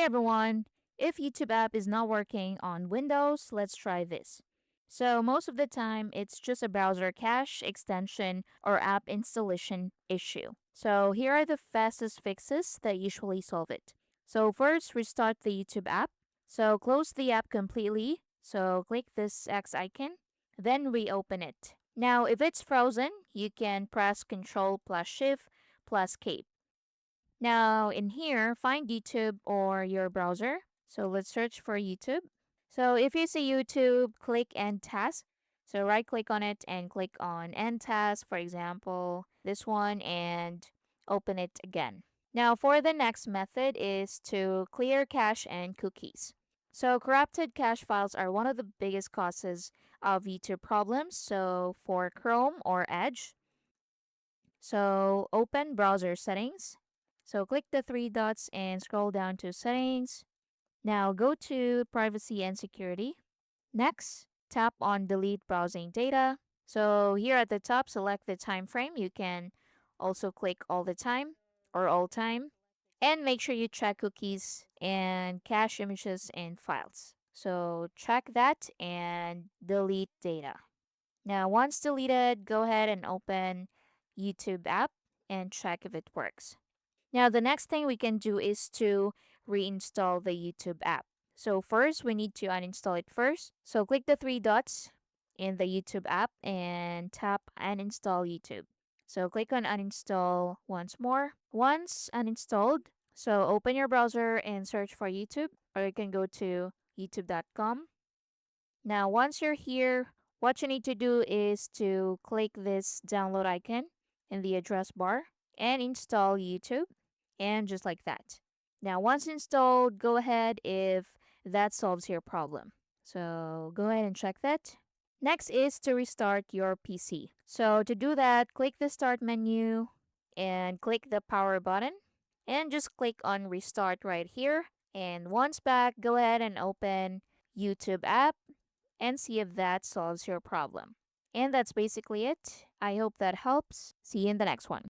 Hey everyone! If YouTube app is not working on Windows, let's try this. So most of the time, it's just a browser cache, extension, or app installation issue. So here are the fastest fixes that usually solve it. So first, restart the YouTube app. So close the app completely. So click this X icon, then reopen it. Now, if it's frozen, you can press Ctrl plus Shift plus Cape. Now, in here, find YouTube or your browser. So let's search for YouTube. So if you see YouTube, click End Task. So right click on it and click on End Task, for example, this one, and open it again. Now, for the next method is to clear cache and cookies. So corrupted cache files are one of the biggest causes of YouTube problems. So for Chrome or Edge, so open browser settings. So click the three dots and scroll down to settings. Now go to privacy and security. Next, tap on delete browsing data. So here at the top, select the time frame. You can also click all the time or all time. And make sure you check cookies and cache images and files. So check that and delete data. Now, once deleted, go ahead and open YouTube app and check if it works. Now, the next thing we can do is to reinstall the YouTube app. So first, we need to uninstall it first. So click the three dots in the YouTube app and tap uninstall YouTube. So click on uninstall once more. Once uninstalled, so open your browser and search for YouTube, or you can go to youtube.com. Now, once you're here, what you need to do is to click this download icon in the address bar and install YouTube, and just like that. Now, once installed, go ahead if that solves your problem. So go ahead and check that. Next is to restart your PC. So to do that, click the start menu and click the power button and just click on restart right here. And once back, go ahead and open YouTube app and see if that solves your problem. And that's basically it. I hope that helps. See you in the next one.